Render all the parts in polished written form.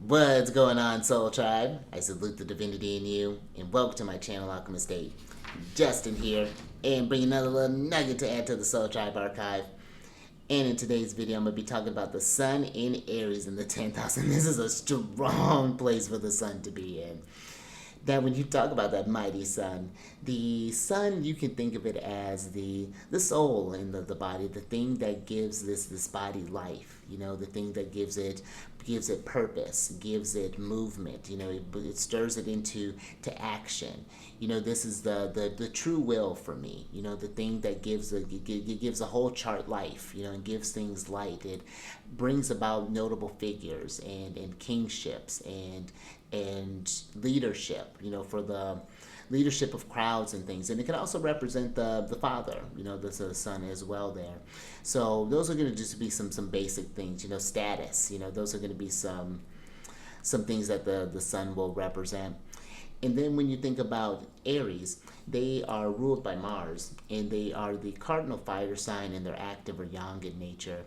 What's going on, Soul Tribe? I salute the divinity in you, and welcome to my channel, Alchemist. Justin here, and bring another little nugget to add to the Soul Tribe archive. And in today's video, I'm going to be talking about the Sun in Aries in the 10th house, and this is a strong place for the Sun to be in. That when you talk about that mighty sun, the sun, you can think of it as the soul in the body, the thing that gives this body life. You know, the thing that gives it purpose, gives it movement. You know, it stirs it into to action. You know, this is the true will for me. You know, the thing that gives a whole chart life. You know, and gives things light. It brings about notable figures and kingships and leadership, you know, for the leadership of crowds and things. And it can also represent the father, you know, the son as well there. So those are going to just be some basic things, you know, status, you know, those are going to be some things that the sun will represent. And then when you think about Aries, they are ruled by Mars, and they are the cardinal fire sign, and they're active or yang in nature.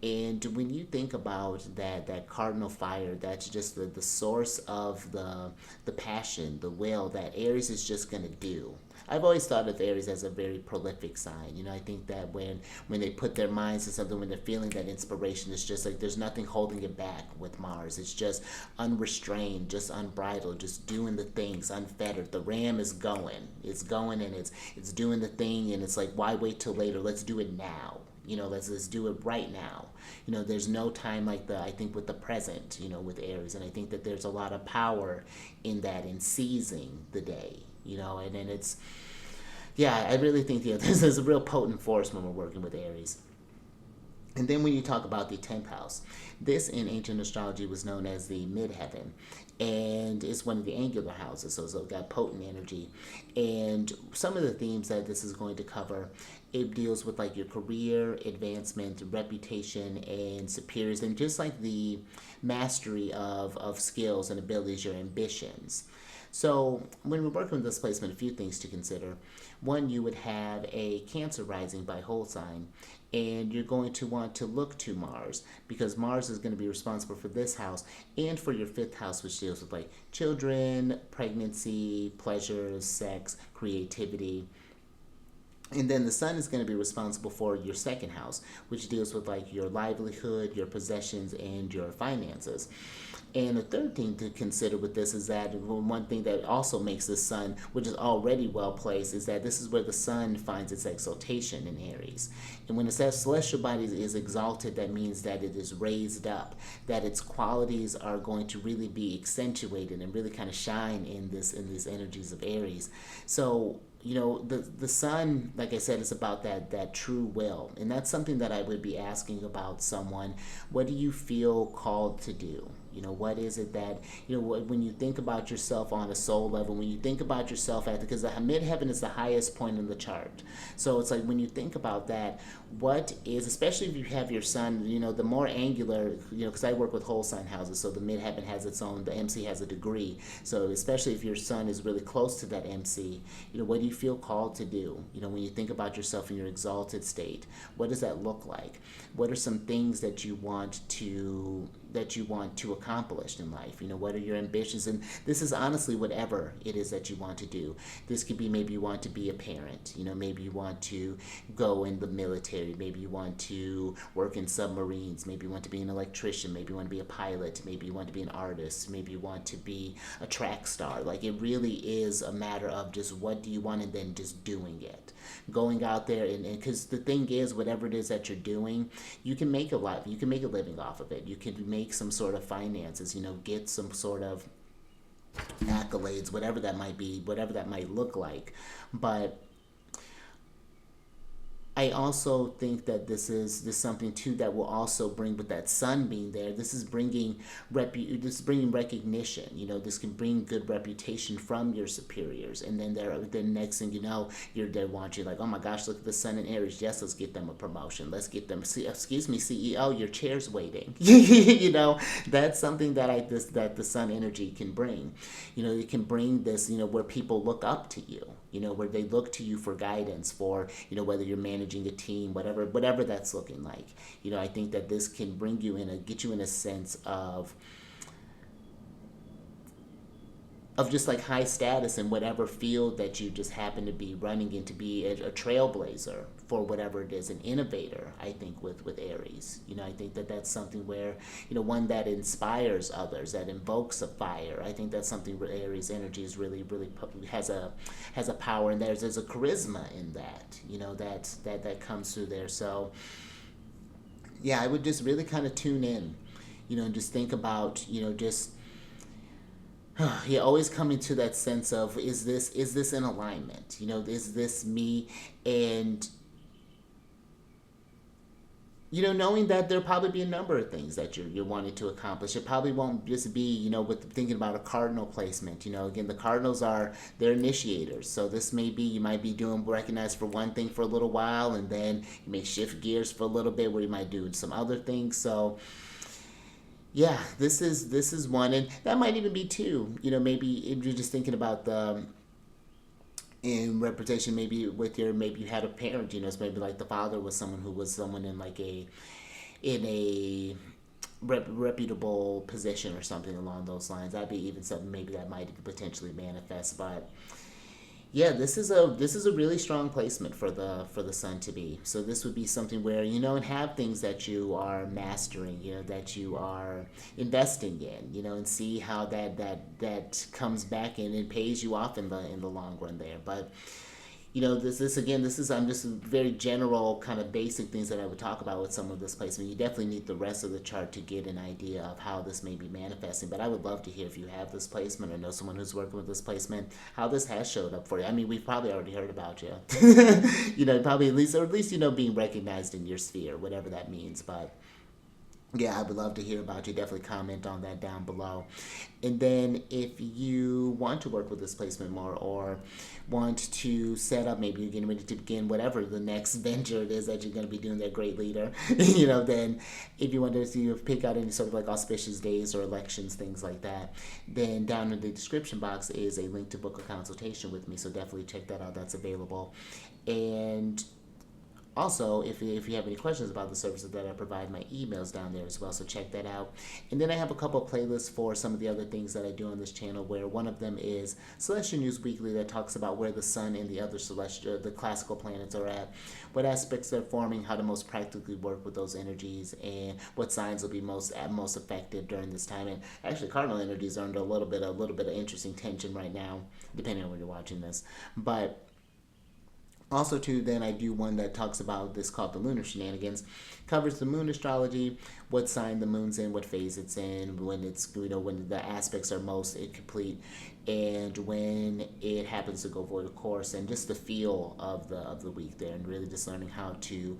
And when you think about that cardinal fire, that's just the source of the passion, the will that Aries is just gonna do. I've always thought of Aries as a very prolific sign. You know, I think that when they put their minds to something, when they're feeling that inspiration, it's just like there's nothing holding it back with Mars. It's just unrestrained, just unbridled, just doing the things unfettered. The ram is going. It's going and it's doing the thing, and it's like, why wait till later? Let's do it now. You know, let's do it right now. You know, there's no time like I think with the present, you know, with Aries. And I think that there's a lot of power in that, in seizing the day, you know. And then yeah, I really think, you know, there's a real potent force when we're working with Aries. And then when you talk about the 10th house, this in ancient astrology was known as the midheaven, and it's one of the angular houses, so it's got potent energy. And some of the themes that this is going to cover, it deals with like your career, advancement, reputation, and superiors, and just like the mastery of skills and abilities, your ambitions. So when we're working with this placement, a few things to consider. One, you would have a Cancer rising by whole sign, and you're going to want to look to Mars because Mars is going to be responsible for this house and for your fifth house, which deals with like children, pregnancy, pleasures, sex, creativity. And then the sun is going to be responsible for your second house, which deals with like your livelihood, your possessions, and your finances. And the third thing to consider with this is that one thing that also makes the sun, which is already well placed, is that this is where the sun finds its exaltation in Aries. And when it says celestial body is exalted, that means that it is raised up, that its qualities are going to really be accentuated and really kind of shine in these energies of Aries. So you know, the sun, like I said, is about that true will, and that's something that I would be asking about someone. What do you feel called to do? You know, what is it that, you know, when you think about yourself on a soul level, when you think about yourself at, because the midheaven is the highest point in the chart. So it's like when you think about that, what is, especially if you have your sun, you know, the more angular, you know, because I work with whole sign houses, so the midheaven has its own, the MC has a degree. So especially if your sun is really close to that MC, you know, what do you feel called to do? You know, when you think about yourself in your exalted state, what does that look like? What are some things that you want to accomplish in life? You know, what are your ambitions? And this is honestly whatever it is that you want to do. This could be, maybe you want to be a parent, you know, maybe you want to go in the military, maybe you want to work in submarines, maybe you want to be an electrician, maybe you want to be a pilot, maybe you want to be an artist, maybe you want to be a track star. Like, it really is a matter of just what do you want, and then just doing it, going out there. And because the thing is, whatever it is that you're doing, you can make a life, you can make a living off of it, you can make some sort of finances, you know, get some sort of accolades, whatever that might be, whatever that might look like. But I also think that this something too that will also bring, with that sun being there, this is bringing this is bringing recognition. You know, this can bring good reputation from your superiors, and then the next thing you know, they're watching like, oh my gosh, look at the sun in Aries. Yes, let's get them a promotion. Let's get them. Excuse me, CEO, your chair's waiting. You know, that's something that that the sun energy can bring. You know, it can bring this. You know, where people look up to you. You know, where they look to you for guidance, for, you know, whether you're managing a team, whatever that's looking like. You know, I think that this can bring you in get you in a sense of of just like high status in whatever field that you just happen to be running in, to be a trailblazer for whatever it is, an innovator. I think with Aries, I think that that's something where, one that inspires others, that invokes a fire. I think that's something where Aries energy is really has a power, and there's a charisma in that, that comes through there. So yeah, I would just really kind of tune in, and just think about, just yeah, always coming to that sense of, is this in alignment? Is this me? And knowing that there'll probably be a number of things that you're wanting to accomplish. It probably won't just be, with thinking about a cardinal placement. Again, the cardinals they're initiators. So this may be, you might be doing recognized for one thing for a little while, and then you may shift gears for a little bit where you might do some other things. So yeah, this is one, and that might even be two. Maybe if you're just thinking about the in representation, maybe you had a parent, so maybe like the father was someone who was someone in like a reputable position or something along those lines. That'd be even something maybe that might potentially manifest. But yeah, this is a really strong placement for the sun to be. So this would be something where, and have things that you are mastering, that you are investing in, and see how that comes back in and pays you off in the long run there. But this is I'm just very general kind of basic things that I would talk about with some of this placement. You definitely need the rest of the chart to get an idea of how this may be manifesting. But I would love to hear if you have this placement or know someone who's working with this placement, how this has showed up for you. I mean, we've probably already heard about you, probably at least being recognized in your sphere, whatever that means. But yeah, I would love to hear about you. Definitely comment on that down below. And then if you want to work with this placement more, or want to set up, maybe you're getting ready to begin whatever the next venture it is that you're going to be doing, that great leader, then if you want to pick out any sort of like auspicious days or elections, things like that, then down in the description box is a link to book a consultation with me. So definitely check that out. That's available. And also, if you have any questions about the services that I provide, my email's down there as well, so check that out. And then I have a couple of playlists for some of the other things that I do on this channel, where one of them is Celestial News Weekly, that talks about where the sun and the other the classical planets are at, what aspects they're forming, how to most practically work with those energies, and what signs will be most effective during this time. And actually, cardinal energies are under a little bit of interesting tension right now, depending on when you're watching this. But also, too, then I do one that talks about this, called the Lunar Shenanigans. Covers the moon astrology, what sign the moon's in, what phase it's in, when it's, when the aspects are most incomplete, and when it happens to go void of course, and just the feel of the week there, and really just learning how to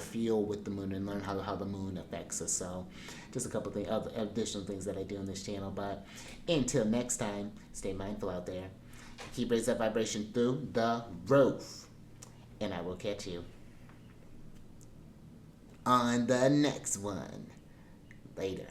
feel with the moon, and learn how the moon affects us. So just a couple things, other additional things that I do on this channel. But until next time, stay mindful out there. Keep raising that vibration through the roof. And I will catch you on the next one. Later.